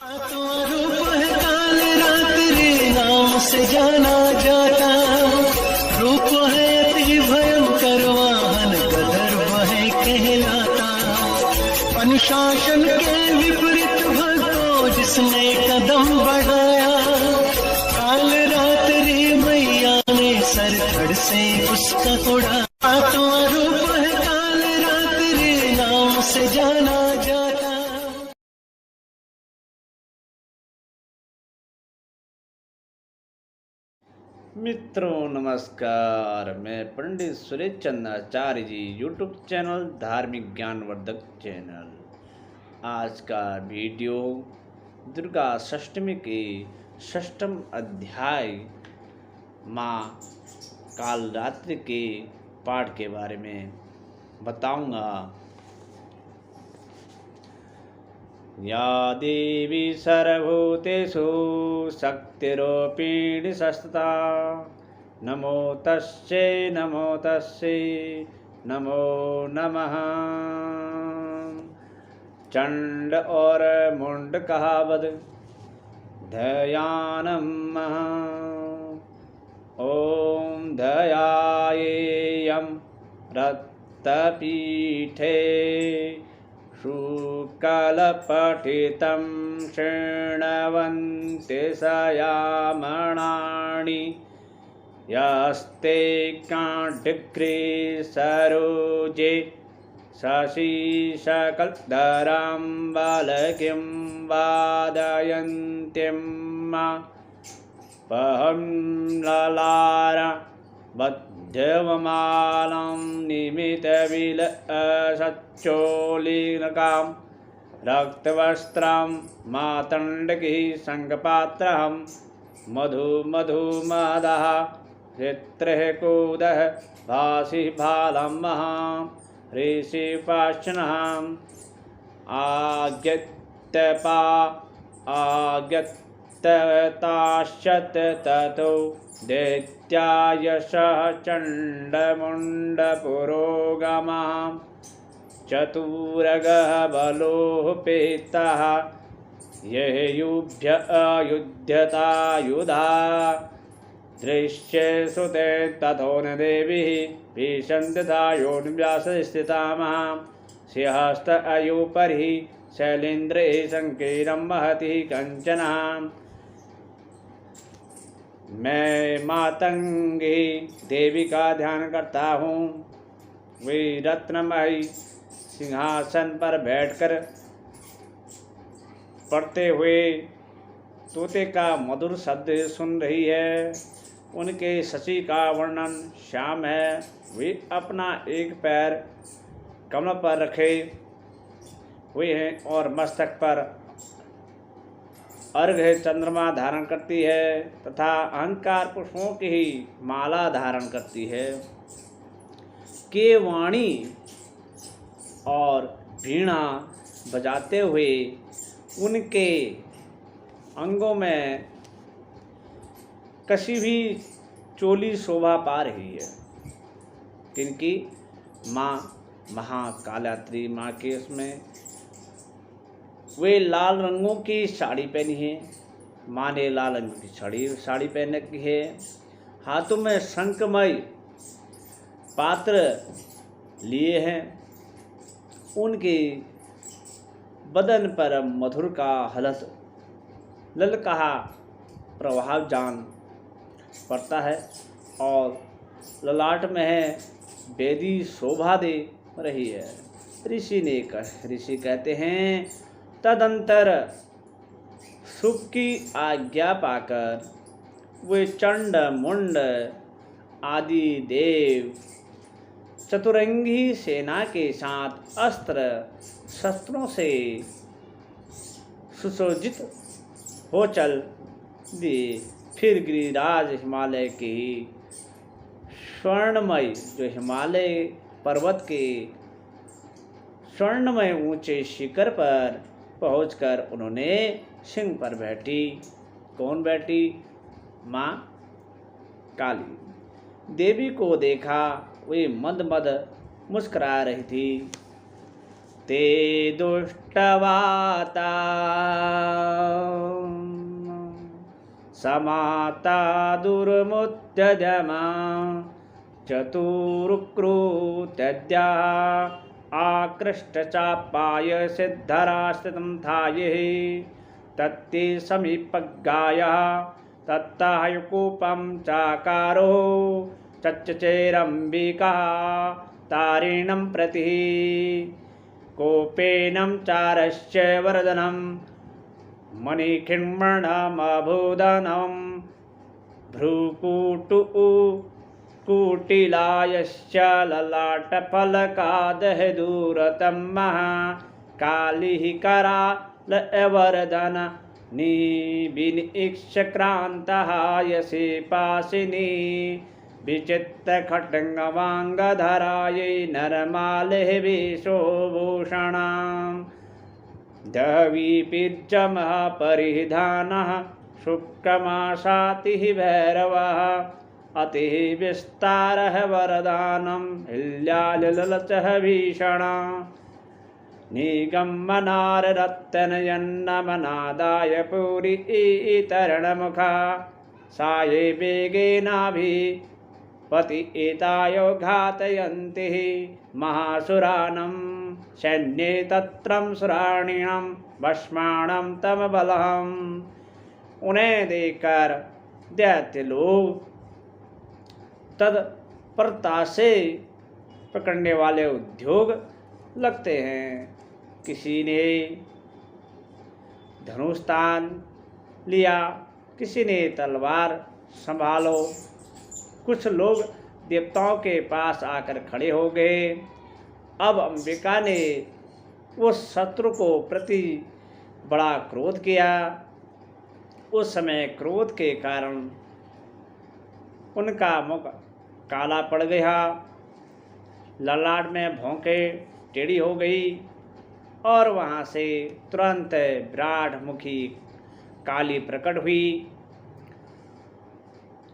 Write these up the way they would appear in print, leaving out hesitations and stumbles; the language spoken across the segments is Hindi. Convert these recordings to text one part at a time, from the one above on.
रूप है काल रात्रि नाम से जाना जाता, रूप है अति भयंकर वाहन गदर वह कहलाता। अनुशासन के विपरीत भक्तों जिसने कदम बढ़ाया, काल रात्रि मैया ने सर धड़ से उसका उड़ा। रूप है काल रात्रि नाम से जाना जाता। मित्रों नमस्कार, मैं पंडित सुरेश चंद्र आचार्य जी, यूट्यूब चैनल धार्मिक ज्ञानवर्धक चैनल। आज का वीडियो दुर्गा षष्टमी के षष्ठम अध्याय माँ कालरात्रि के पाठ के बारे में बताऊंगा। या देवी सर्वभूतेषु शक्तिरूपिणी संस्थिता, नमो तस्यै नमो नमः। चंड और मुंड कहावत ध्यानम्। ओम ध्यायेयं रक्तपीठे शुक्लपठितं शृण्वन्ति सयामणानि, यस्ते काण्डग्रे सरोजे शशिशकलधरां बालकीं वादयन्तीं पहं ललारा बद्धवमालां निमितविलसच्चोलिनकां रक्तवस्त्रां मातण्डकी शङ्खपात्रं मधुमदः चित्रः कूदः भासि भालं महां ऋषिपाशनम् आगत्यताश्चत ततो दैत्यायशः चण्डमुण्डपुरोगमः चतुरगः बलोपेतः येयुभ्य अयुध्यतायुधा दृश्ये सुते ततो न देवीः भीषन्त्यथायोन्व्यासस्थितामः सिंहस्त अयोपरि शैलेन्द्रे संकीर्णं महति कंचनः। मैं मातंगी देवी का ध्यान करता हूँ। वे रत्नमयी सिंहासन पर बैठकर पढ़ते हुए तोते का मधुर शब्द सुन रही है। उनके शशि का वर्णन श्याम है। वे अपना एक पैर कमल पर रखे हुए हैं और मस्तक पर अर्घ्य चंद्रमा धारण करती है तथा अहंकार पुष्पों की ही माला धारण करती है। के वाणी और वीणा बजाते हुए उनके अंगों में कसी भी चोली शोभा पा रही है। किनकी? माँ महाकालरात्रि माँ के उसमें वे लाल रंगों की साड़ी पहनी है। माँ ने लाल रंग की साड़ी पहन रखी है। हाथों में शंखमय पात्र लिए हैं। उनके बदन पर मधुर का हलस ललकहा प्रभाव जान पड़ता है और ललाट में है बेदी शोभा दे रही है। ऋषि कहते हैं, तदंतर सुख की आज्ञा पाकर वे चंड मुंड आदि देव चतुरंगी सेना के साथ अस्त्र शस्त्रों से सुसज्जित हो चल दिए। फिर गिरिराज हिमालय के स्वर्णमय जो हिमालय पर्वत के स्वर्णमय ऊंचे शिखर पर पहुंचकर उन्होंने सिंह पर बैठी। कौन बैठी? माँ काली देवी को देखा। वे मंद मुस्कुरा रही थी। ते दुष्टवाता समाता दुर्मुत्यजमा चतुरुक्रूत्यद्या आकृष्टचापाय सिद्धरास्थितं थाये तत्ते समीपगायः तत्तायुकूपं चाकारो चच्चचेरम्बिका तारिणं प्रति कोपेनं चारश्च वरदनं मणिखिण्मणमभूदनं कुटिलायश्च ललाटफलकादहदूरतं महाकालिः करालवरदन निविनिक्षक्रान्तः यसे पाशिनी विचित्रखड्गवाङ्गधरायै नरमालिः वेशोभूषणां दवीपीर्जमः परिधानः शुक्रमाशातिः भैरवः अतिः विस्तारः वरदानं हिल्याललचः भीषणा निगमनाररत्नयन्नमनादाय पुरीतरणमुखा साये वेगेनाभिपति एतायो घातयन्ति महासुरानं सैन्ये तत्रं सुराणीणां भस्माणं तमबलम्। उन्हें देखकर दैत्य लोग तत्परता से पकड़ने वाले उद्योग लगते हैं। किसी ने धनुष्तान लिया, किसी ने तलवार संभालो। कुछ लोग देवताओं के पास आकर खड़े हो गए। अब अंबिका ने उस शत्रु को प्रति बड़ा क्रोध किया। उस समय क्रोध के कारण उनका मुख काला पड़ गया, ललाट में भौंके टेढ़ी हो गई और वहाँ से तुरंत विराट मुखी काली प्रकट हुई,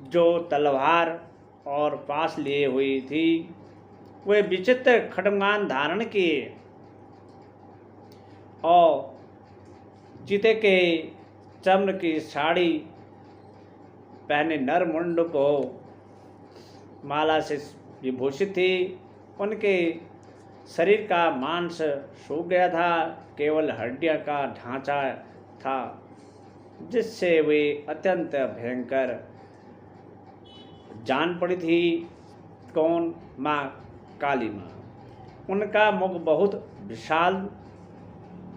जो तलवार और पास लिए हुई थी। वे विचित्र खड्गान धारण किए और चिते के चम्र की साड़ी पहने नरमुंड को माला से विभूषित थी। उनके शरीर का मांस सूख गया था, केवल हड्डियों का ढांचा था, जिससे वे अत्यंत भयंकर जान पड़ी थी। कौन? माँ काली माँ। उनका मुख बहुत विशाल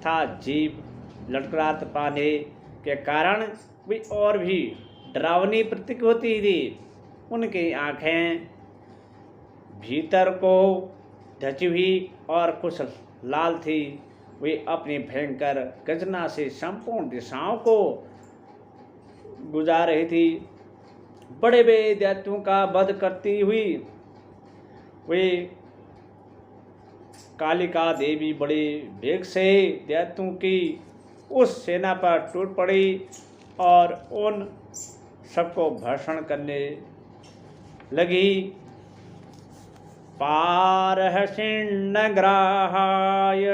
था, जीभ लटखड़ाते पाने के कारण वे और भी डरावनी प्रतीत होती थी। उनकी आँखें भीतर को ढची हुई और कुछ लाल थी। वे अपनी भयंकर गर्जना से संपूर्ण दिशाओं को गुजार रही थी। बड़े बड़े दैत्यों का वध करती हुई वे कालिका देवी बड़े वेग से दैत्यों की उस सेना पर टूट पड़ी और उन सबको भक्षण करने लगी। पारहसिण्णग्राहाय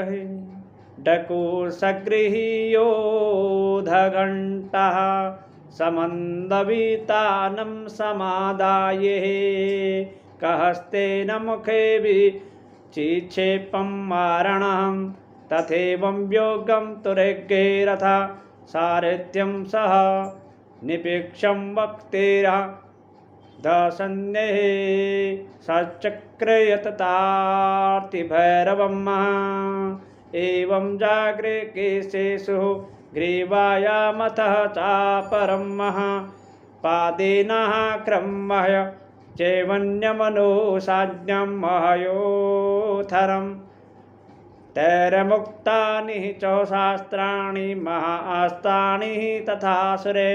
डकुसगृह्योधघण्टः समन्दवितानं समादाये कहस्तेन मुखे विचिक्षेपं मारणं तथैवं योगं तुरैर्गैरथा सारथ्यं सह निपेक्षं वक्तेरः दशन्ये सचक्रयततार्तिभैरवम् एवं जाग्रे केशेषु ग्रीवायामथः चापरं पादेनः क्रम्य चैवन्यमनोसाज्ञं महयोथरं तैरमुक्तानि च शास्त्राणि महास्तानि तथासुरे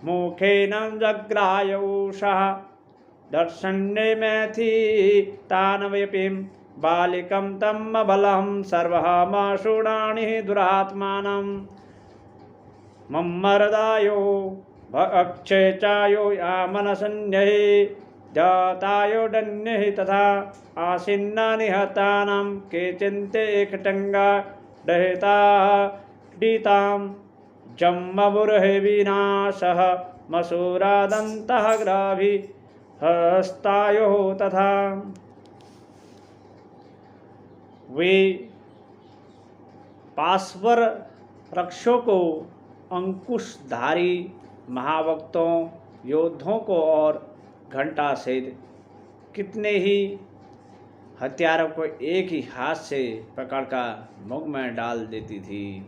मुखेन जग्रायुषः दर्शन्ये मैथी तानवयपीं बालिकं तम् बलं सर्वमाशूणानि दुरात्मानं मम्मरदायो भक्षे चायो यामनसन्यै जातायोडन्य तथा आसीन्ना निहतानां केचिन्ते एकटंगा दहिता डीतां जम्मबुर्हे विनाशः मसूरादन्तः ग्राभि हस्तायो तथा। वे पार्श्वर रक्षों को, अंकुशधारी महाभक्तों, योद्धों को और घंटा सहित कितने ही हथियारों को एक ही हाथ से पकड़कर मुख में डाल देती थी।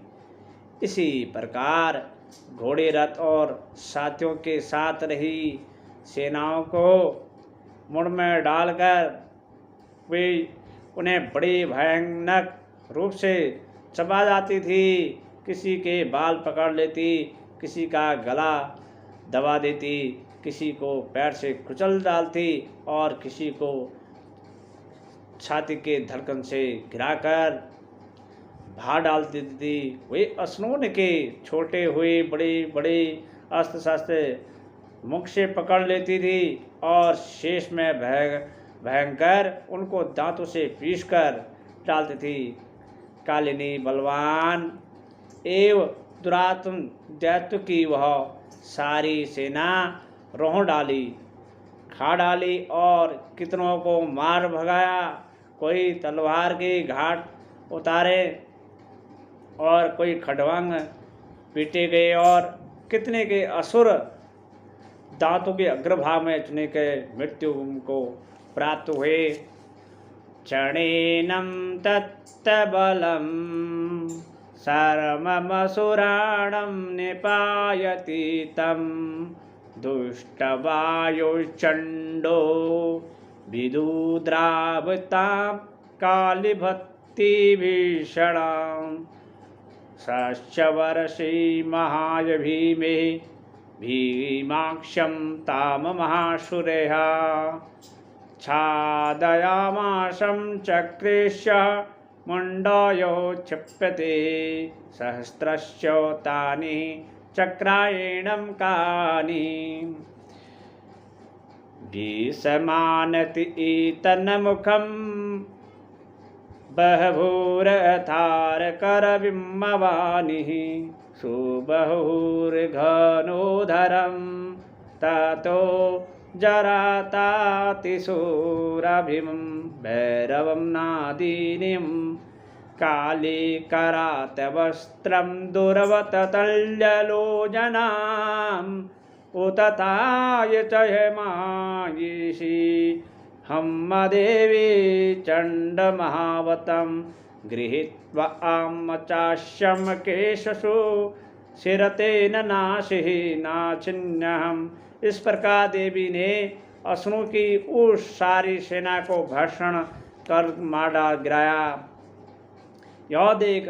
इसी प्रकार घोड़े, रथ और साथियों के साथ रही सेनाओं को मुड़ में डालकर वे उन्हें बड़े भयानक रूप से चबा जाती थी। किसी के बाल पकड़ लेती, किसी का गला दबा देती, किसी को पैर से कुचल डालती और किसी को छाती के धड़कन से गिराकर बाहर डाल देती थी। वे असनों के छोटे हुए बड़े बड़े अस्त्र शस्त्र मुख से पकड़ लेती थी और शेष में भयंकर उनको दांतों से पीस कर डालती थी। कालिनी बलवान एवं दुरात्म दैत्य की वह सारी सेना रोह डाली, खा डाली और कितनों को मार भगाया। कोई तलवार के घाट उतारे और कोई खड़वांग पीटे गए और कितने के असुर दांतों के अग्रभाग में चुने के मृत्यु को प्राप्त हुए। क्षणेनं तत्तबलं सर्वमसुराणं निपायति तं दुष्टवायुश्चण्डो विदुद्रावतां कालिभक्तिभीषणां षष्ठवर्षे महाय भीमे भीमाक्षं ताम महासुरः छादयामाशं चक्रेश्य मुण्डयो क्षिप्यते सहस्रश्च तानि चक्रायणं कानि भीषमानति ईतन्मुखं बहभूरथारकरविम्मवानिः सुबहुर्घनोधरं ततो जरातातिशूराभिमं भैरवं नादिनीं कालीकरातवस्त्रं दुर्वततल्यलोचनाम् उतताय च हेमायिषी हम्मदेवी चण्डमहावतं गृहीत्वा आमचास्यं केशसु शिरतेन नाशिः नाचिन्यहम्। इस प्रकार देवी ने असुरों की उस सारी सेना को भक्षण कर मार गिराया। यह देख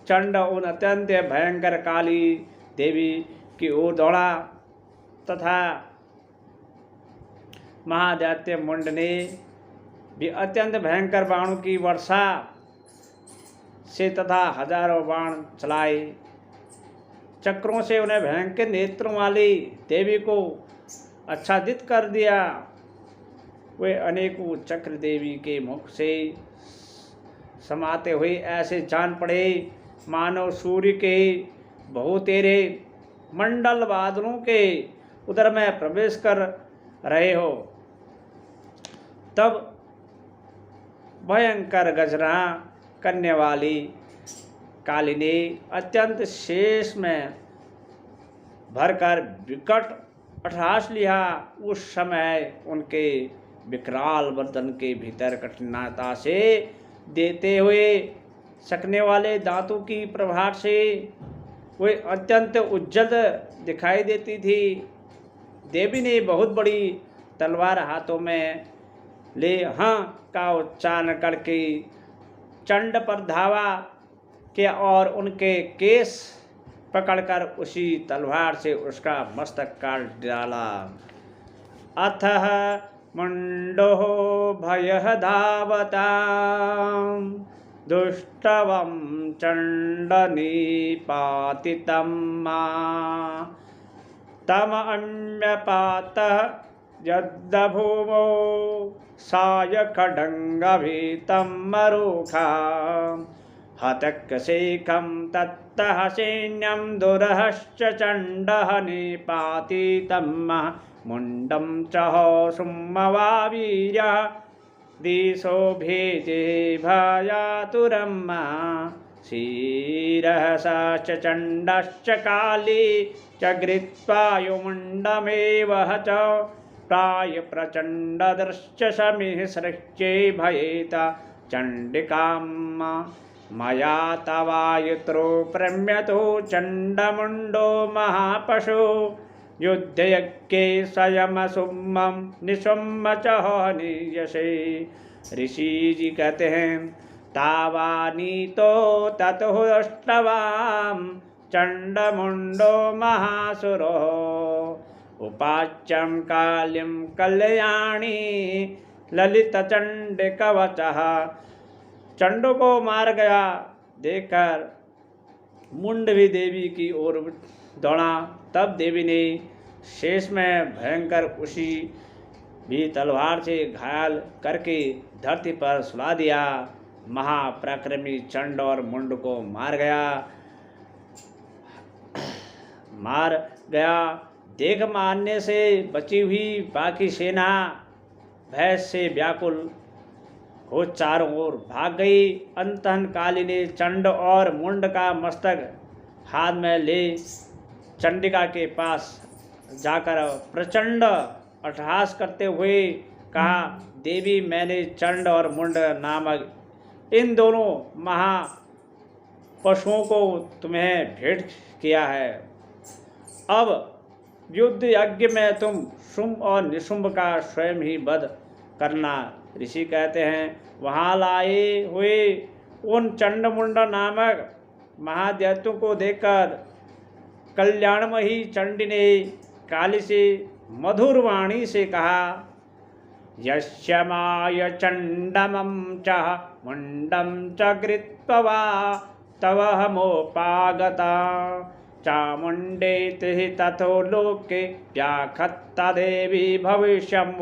चंड उन अत्यंत भयंकर काली देवी की ओर दौड़ा तथा महादैत्य मुंड ने भी अत्यंत भयंकर बाणों की वर्षा से तथा हजारों बाण चलाए। चक्रों से उन्हें भयंकर नेत्रों वाली देवी को आच्छादित कर दिया। वे अनेकों चक्र देवी के मुख से समाते हुए ऐसे जान पड़े मानो सूर्य के बहुतेरे मंडल बादलों के उदर में प्रवेश कर रहे हो। तब भयंकर गजना करने वाली काली ने अत्यंत शेष में भरकर विकट अट्टहास लिया। उस समय उनके विकराल बर्तन के भीतर कठिनता से देते हुए सकने वाले दांतों की प्रभाव से वे अत्यंत उज्जल दिखाई देती थी। देवी ने बहुत बड़ी तलवार हाथों में ले हाँ का उच्चारण करके चंड पर धावा किया और उनके केस पकड़कर उसी तलवार से उसका मस्तक काट डाला। अथः मुंडो भयः धावतां दुष्टवं चण्डनिपातितं मा तमन्यपातः यद्दभूमो सायखड्गभीतं मरुखा हतकशेखं तत्तः सैन्यं दुरहश्च चण्डः निपाति तं मुण्डं च सुमवावीर्यः दिशो भेजे भयातुरं शिरःश्च चण्डश्च काली च गृत्वायुमुण्डमेव च प्राय प्रचण्डदृश्च समिसृष्टे भयेत चण्डिकां मया तवायुत्रो प्रम्यतो चण्डमुण्डो महापशु युद्धयज्ञे स्वयमसुम्मं निशुम्म च हनियसे। ऋषि जी कहते हैं तावानीतो ततो अष्टवां चण्डमुण्डो महासुरो उपाच्यं कालीं कल्याणी ललितचण्डिकवचः। चंडों को मार गया देखकर मुंडवी देवी की ओर दौड़ा। तब देवी ने शेष में भयंकर उसी भी तलवार से घायल करके धरती पर सुला दिया। महापराक्रमी चंड और मुंड को मार गया। देख मारने से बची हुई बाकी सेना भय से व्याकुल हो चारों ओर भाग गई। अंतहन काली ने चंड और मुंड का मस्तक हाथ में ले चंडिका के पास जाकर प्रचंड अट्टहास करते हुए कहा, देवी मैंने चंड और मुंड नामक इन दोनों महापशुओं को तुम्हें भेंट किया है। अब युद्ध यज्ञ में तुम शुंभ और निशुंभ का स्वयं ही वध करना। ऋषि कहते हैं वहाँ लाए हुए उन चंडमुंड नामक महादैत्यों को देखकर कल्याणमयी चंडी ने काली से मधुर वाणी से कहा, यस्यमाय चंडमं च मुंडं च गृत्वा तव हमोपागता चामुण्डेति तथो लोके व्याखत्ता देवी भविष्यम्।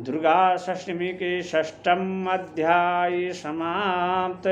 दुर्गा षष्ठी के 6वां अध्याय समाप्त।